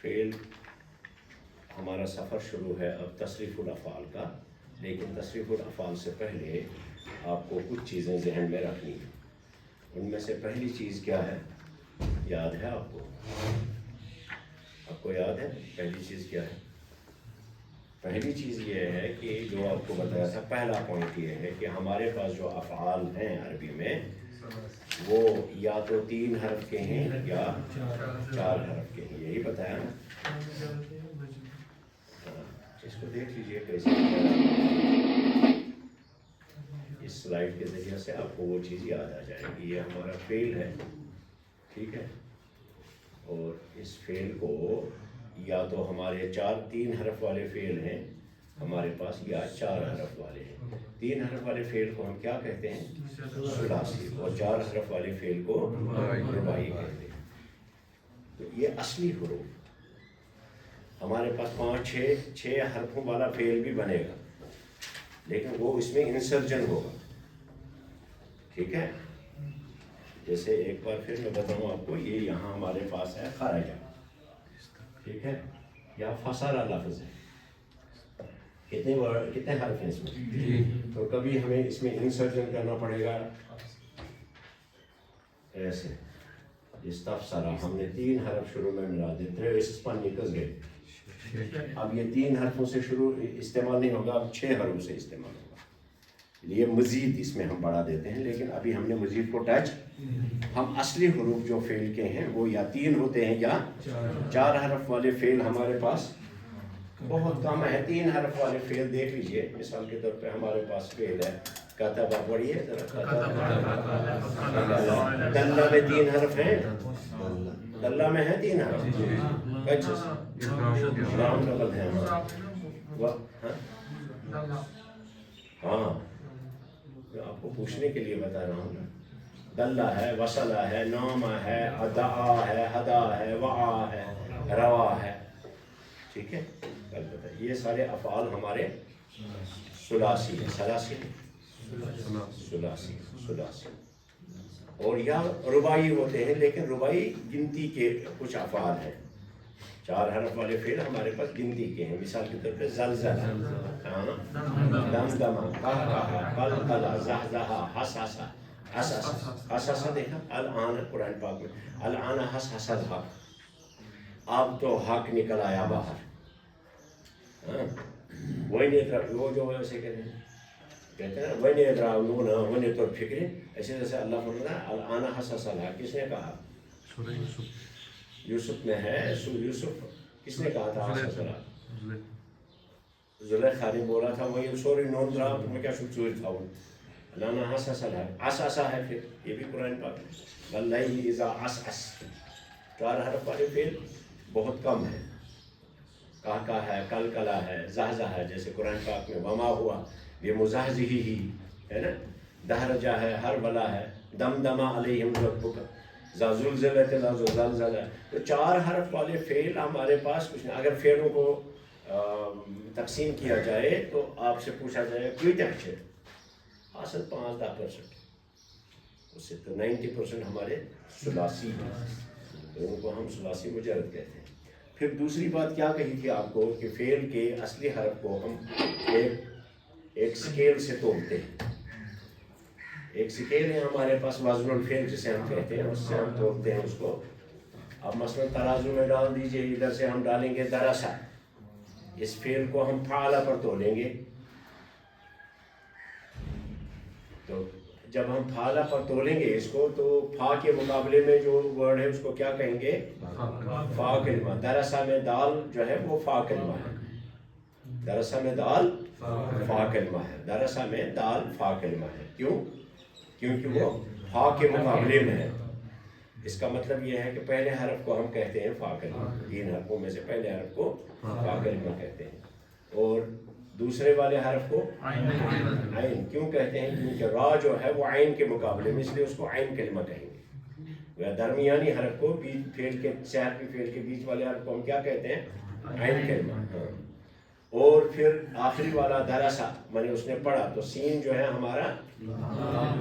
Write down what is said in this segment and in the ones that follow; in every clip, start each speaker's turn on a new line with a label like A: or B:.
A: فعل ہمارا سفر شروع ہے اب تصریف الافعال کا، لیکن تصریف الافعال سے پہلے آپ کو کچھ چیزیں ذہن میں رکھنی ہیں۔ ان میں سے پہلی چیز کیا ہے؟ یاد ہے آپ کو؟ آپ کو یاد ہے پہلی چیز کیا ہے؟ پہلی چیز یہ ہے کہ جو آپ کو بتایا تھا، پہلا پوائنٹ یہ ہے کہ ہمارے پاس جو افعال ہیں عربی میں وہ یا تو 3 حرف کے ہیں یا 4 حرف کے ہیں، یہی بتایا نا؟ اس کو دیکھ لیجیے کیسے اس سلائیڈ کے ذریعے سے آپ کو وہ چیز یاد آ جائے گی۔ یہ ہمارا فعل ہے، ٹھیک ہے، اور اس فعل کو یا تو ہمارے 3 حرف والے فعل ہیں ہمارے پاس، یا 4 حرف والے ہیں۔ 3 حرف والے فعل کو ہم کیا کہتے ہیں؟ ثلاثی، اور 4 حرف والے فعل کو رباعی کہتے ہیں۔ تو یہ اصلی حروف ہمارے پاس 5-6 حرفوں والا فعل بھی بنے گا، لیکن وہ اس میں انسرجن ہوگا، ٹھیک ہے؟ جیسے ایک بار پھر میں بتاؤں آپ کو، یہ یہاں ہمارے پاس ہے خارجہ، ٹھیک ہے، یا فصل لفظ ہے۔ کتنے حرف ہیں اس میں؟ تو کبھی ہمیں اس میں انسرجن کرنا پڑے گا ایسے، استفسرا ہم نے 3 حرف شروع میں ملا دیتے ہیں، اس پر نکل گئے۔ اب یہ 3 حرفوں سے شروع استعمال نہیں ہوگا، اب 6 حروف سے استعمال ہوگا۔ یہ مزید اس میں ہم بڑھا دیتے ہیں، لیکن ابھی ہم نے مزید کو ٹچ، ہم اصلی حروف جو فعل کے ہیں وہ یا 3 ہوتے ہیں یا 4 حرف والے فعل ہمارے پاس بہت کم ہے۔ 3 حرف والے فعل دیکھ لیجئے، مثال کے طور پہ ہمارے پاس فعل ہے کتبہ، پڑھیے ذرا۔ دلہ میں 3 حرف ہیں، دلہ میں ہے 3 حرف، اچھا رام لفظ ہے، ہاں آپ کو پوچھنے کے لیے بتا رہا ہوں نا۔ دلہ ہے، وصلہ ہے، نامہ ہے، ادعا ہے، ہدا ہے، وعا ہے، روا ہے، ٹھیک ہے؟ یہ سارے افعال ہمارے ثلاثی ہیں، ثلاثی، اور یا رباعی ہوتے ہیں، لیکن رباعی گنتی کے کچھ افعال ہیں۔ 4 حرف والے فعل ہمارے پاس گنتی کے ہیں، مثال کے طور پہ زلزلہ، دمدمہ، قہقہہ، قلقلہ، زحزحہ، حسحسہ۔ حسحسہ دیکھا الآن قرآن پاک میں، الآن حسحس الحق، اب تو حق نکل آیا باہر۔ وہ جو ایسے کہتے ہیں نا، وَنِ يَدْرَعُونَ وَنِ تُرْفِكْرِ، ایسے جیسے اللہ فرماتا ہے الآن حسحس الحق، کس نے کہا؟ یوسف میں ہے، یوسف کس نے کہا تھا حسحس الحق؟ زلیخا نے بولا تھا، وہ سوری نون درا تمہیں کیا شکر تھا، الآن حسحس الحق، عسعسہ ہے، پھر یہ بھی قرآن پاک میں وَاللَّيْلِ إِذَا عَسْعَسَ۔ 4 حرف والے فعل بہت کم ہیں، قہقہ ہے، قلقلہ ہے، زحزحہ ہے، جیسے قرآن پاک میں وما ہوا بمزحزحہ ہے نا، دہرجہ ہے، ہربلہ ہے، دمدمہ علیہم ربک، ذا زلزلۃ الارض زلزلہ۔ تو 4 حرف والے فعل ہمارے پاس کچھ نہیں۔ اگر فعلوں کو تقسیم کیا جائے تو آپ سے پوچھا جائے کیتنے چھے، حاصل 5-10%، اس سے تو 90% ہمارے ثلاثی ہیں، تو ان کو ہم ثلاثی مجرد کہتے ہیں۔ پھر دوسری بات کیا کہی تھی آپ کو کہ فعل کے اصلی حرف کو ہم ایک سکیل سے تولتے ہیں، ایک سکیل ہے ہمارے پاس وزن الفعل جسے ہم کہتے ہیں، اس سے ہم تولتے ہیں اس کو۔ اب مثلا ترازو میں ڈال دیجئے، ادھر سے ہم ڈالیں گے درسا، اس فعل کو ہم فعل پر تولیں گے، تو جب ہم فعل پر تولیں گے اس کو، تو فا کے مقابلے میں جو ورڈ ہے اس کو کیا کہیں گے؟ فا کلمہ۔ درسا میں دال جو ہے وہ فا کلمہ ہے، درسا میں دال فا کلمہ ہے، درسا میں دال فا کلمہ ہے، کیوں؟ کیونکہ وہ فا کے مقابلے میں ہے۔ اس کا مطلب یہ ہے کہ پہلے حرف کو ہم کہتے ہیں فا کلمہ، 3 حرفوں میں سے پہلے حرف کو فا کلمہ کہتے ہیں، اور دوسرے والے حرف کو عین کیوں کہتے ہیں؟ کیونکہ را جو ہے وہ عین کے مقابلے میں، اس لیے اس کو عین کلمہ کہیں گے۔ درمیانی حرف کو فعل کے فعل کے بیچ والے حرف کو ہم کیا کہتے ہیں؟ عین کلمہ۔ اور پھر آخری والا درسا، میں نے اس نے پڑھا، تو سین جو ہے ہمارا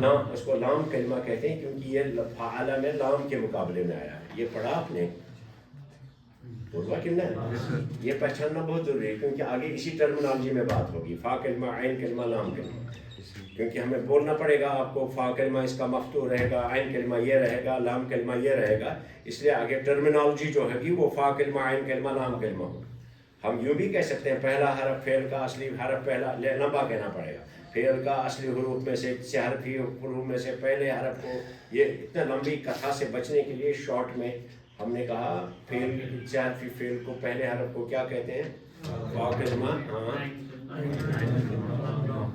A: لام، اس کو لام کلمہ کہتے ہیں، کیونکہ یہ فعل میں لام کے مقابلے میں آیا ہے۔ یہ پڑھا آپ نے؟ ہوگا کہ نہیں؟ یہ پہچاننا بہت ضروری ہے کیونکہ آگے اسی ٹرمنالوجی میں بات ہوگی، فا کلمہ، عین کلمہ، لام کلمہ، کیونکہ ہمیں بولنا پڑے گا آپ کو فا کلمہ اس کا مفتوح رہے گا، عین کلمہ یہ رہے گا، لام کلمہ یہ رہے گا، اس لیے آگے ٹرمنالوجی جو ہے گی وہ فا کلمہ، عین کلمہ، لام کلمہ ہو۔ ہم یوں بھی کہہ سکتے ہیں پہلا حرف فعل کا اصلی حرف پہلا لمبا کہنا پڑے گا، فعل کا اصلی حروف میں سے 6 حرفی حروف میں سے پہلے حرف کو، یہ اتنا لمبی کتھا سے بچنے کے لیے شارٹ میں ہم نے کہا فعل 6 حرفی فعل کو پہلے حرف کو کیا کہتے ہیں؟ فا کلمہ،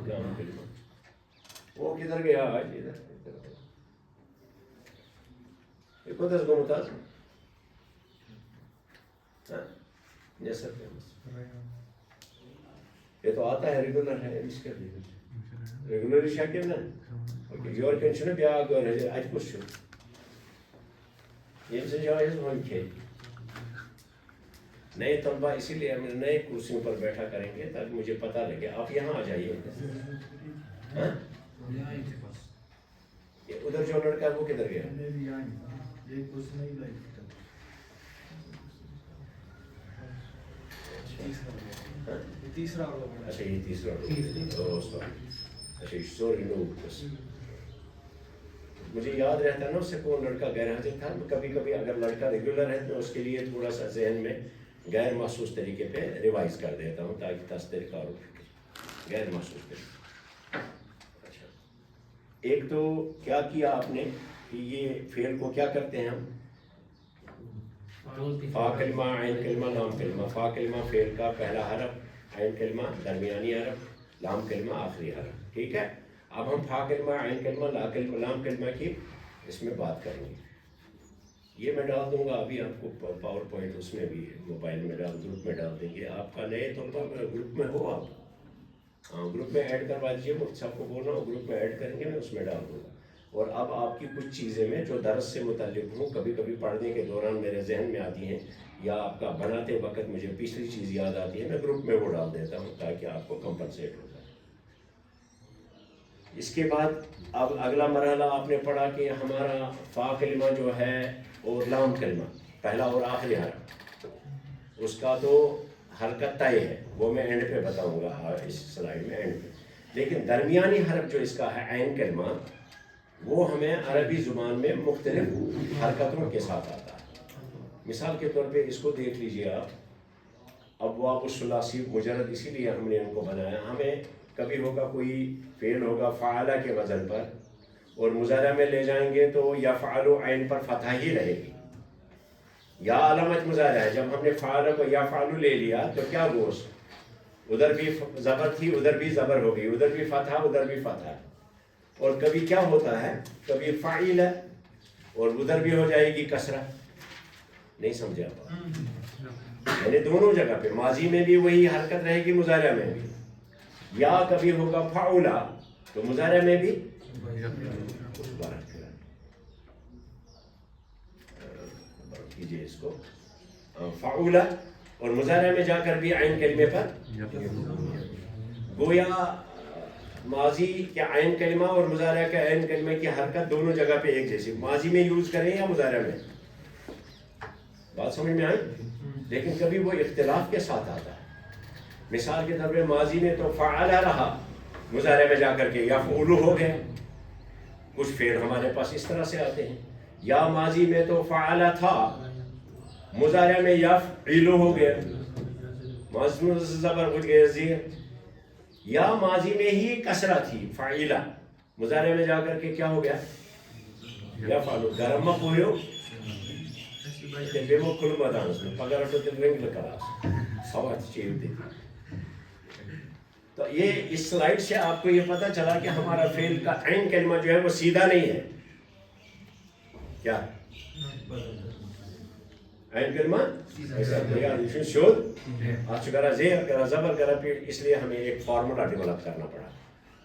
A: لام کلمہ۔ وہ کدھر گیا آج؟ ادھر دس گو متاز یہ تو آتا ہے ریگولر ہے اس کے لیے ریگولر شاکر نا یور کنشن بیا اگر اج کچھ یہ سے جائز ہوئی کھیل نئے طلبہ اسی لیے ہم نئے کرسیوں پر بیٹھا کریں گے تاکہ مجھے پتہ لگے۔ آپ یہاں آ جائیے، ادھر جو لڑکا وہ کدھر گیا؟
B: تیسرا
A: اچھا یہ تیسرا اچھا سوری نو مجھے یاد رہتا نا اس سے کون لڑکا غیر حاضر تھا۔ کبھی کبھی اگر لڑکا ریگولر ہے تو اس کے لیے تھوڑا سا ذہن میں غیر محسوس طریقے پہ ریوائز کر دیتا ہوں تاکہ تصدیق اور غیر محسوس طریقے۔ اچھا ایک تو کیا کیا آپ نے کہ یہ فعل کو کیا کرتے ہیں ہم؟ فا کلمہ، عین کلمہ، لام کلمہ۔ فا کلمہ فعل کا پہلا حرف، عین کلمہ درمیانی حرف، لام کلمہ آخری حرف، ٹھیک ہے؟ اب ہم فا کلمہ، عین کلمہ، لام کلمہ کی اس میں بات کریں گے۔ یہ میں ڈال دوں گا ابھی آپ کو پاور پوائنٹ، اس میں بھی موبائل میں گروپ میں ڈال دیں گے۔ آپ کا نئے طلبہ گروپ میں ہو آپ؟ ہاں گروپ میں ایڈ کروا دیجیے، میں سب کو بول رہا ہوں گروپ میں ایڈ کریں گے، میں اس میں ڈال دوں گا۔ اور اب آپ کی کچھ چیزیں میں جو درس سے متعلق ہوں کبھی کبھی پڑھنے کے دوران میرے ذہن میں آتی ہیں یا آپ کا بناتے وقت مجھے پچھلی چیز یاد آتی ہے، میں گروپ میں وہ ڈال دیتا ہوں تاکہ آپ کو کمپنسیٹ ہو جائے۔ اس کے بعد اب اگلا مرحلہ آپ نے پڑھا کہ ہمارا فا کلمہ جو ہے اور لام کلمہ پہلا اور آخری حرف، اس کا تو حرکت طے ہے، وہ میں اینڈ پہ بتاؤں گا اس سلائیڈ میں اینڈ پہ۔ لیکن درمیانی حرف جو اس کا ہے عین کلمہ، وہ ہمیں عربی زبان میں مختلف حرکتوں کے ساتھ آتا ہے۔ مثال کے طور پہ اس کو دیکھ لیجیے آپ، ابواب الثلاثی مجرد اسی لیے ہم نے ان کو بنایا۔ ہمیں کبھی ہوگا کوئی فعل ہوگا فعلہ کے وزن پر اور مضارع میں لے جائیں گے تو یفعل عین پر فتح ہی رہے گی، یا علامت مضارع ہے۔ جب ہم نے فعلہ کو یفعل لے لیا تو کیا گوشت، ادھر بھی زبر تھی ادھر بھی زبر ہو گئی، ادھر بھی فتح ادھر بھی فتح۔ اور کبھی کیا ہوتا ہے، کبھی فاعل ہے اور ادھر بھی ہو جائے گی کسرہ، نہیں سمجھے آپ؟ یعنی دونوں جگہ پہ ماضی میں بھی وہی حرکت رہے گی، مضارع میں بھی۔ یا کبھی ہوگا فعلا تو مضارع میں بھی کیجیے اس کو فعلا، اور مضارع میں جا کر بھی عین کلمے پر گویا ماضی کے عین کلمہ اور مضارع کے عین کلمے کی حرکت دونوں جگہ پہ ایک جیسی، ماضی میں یوز کریں یا مضارع میں، بات سمجھ میں آئی؟ لیکن کبھی وہ اختلاف کے ساتھ آتا ہے۔ مثال کے طور پہ ماضی میں تو فعلا رہا، مضارع میں جا کر کے یفعل ہو گیا۔ کچھ فعل ہمارے پاس اس طرح سے آتے ہیں، یا ماضی میں تو فعلا تھا، مضارع میں یفعل ہو گیا، ماضی میں زبر اٹھ گیا زیر۔ یا ماضی میں ہی کسرہ تھی فعیلہ، مضارع میں جا کر کے کیا ہو گیا یفعل۔ گرم پویو بے کھل مدانس میں پگر اٹھو دل رنگ لکراس سوات چیو دیتی۔ تو یہ اس سلائیڈ سے آپ کو یہ پتہ چلا کہ ہمارا فعل کا عین کلمہ جو ہے وہ سیدھا نہیں ہے، کیا عین کلمہ ایسا دیگا شود آج کرا زیر کرا زبر کرا پھر، اس لیے ہمیں ایک فارمولا ڈیولپ کرنا پڑا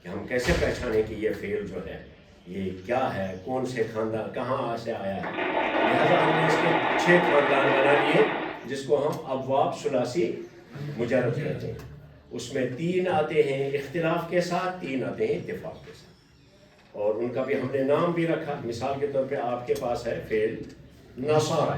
A: کہ ہم کیسے پہچانیں کہ یہ فعل جو ہے یہ کیا ہے، کون سے خاندان کہاں سے آیا ہے۔ لہٰذا ہم نے اس کے 6 خاندان بنا لیے جس کو ہم ابواب ثلاثی مجرد کہتے ہیں۔ اس میں 3 آتے ہیں اختلاف کے ساتھ، 3 آتے ہیں اتفاق کے ساتھ، اور ان کا بھی ہم نے نام بھی رکھا۔ مثال کے طور پہ آپ کے پاس ہے فعل نصارہ،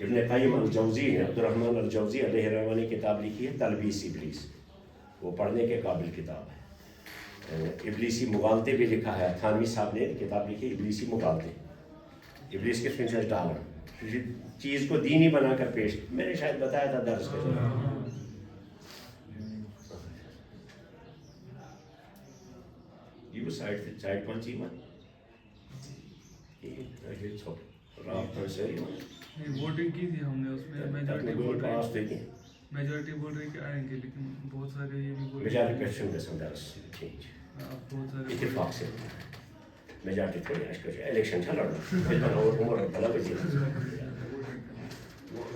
A: ابن قیم الجوزی نے عبد الرحمن الجوزی علیہ الرحمہ نے کتاب لکھی ہے تلبیس ابلیس، وہ پڑھنے کے قابل کتاب ہے. ابلیسی مغالطے بھی لکھا ہے، تھانوی صاحب نے کتاب لکھی ہے ابلیسی مغالطے. ابلیس کس میں ڈالنا، چیز کو دینی بنا کر پیش، میں نے شاید بتایا تھا درس کے دوران. یہ سائڈ کون سی بات
B: ووٹنگ کی تھی ہم نے، اس میں میجورٹی بول رہی کہ آئیں گے، لیکن بہت سارے یہ بھی بول رہے
A: اتفاق سے میجارٹی تھوڑی الیکشن چل رہا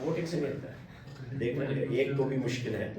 A: ووٹنگ سے ملتا ہے. دیکھنا ایک تو بھی مشکل ہے.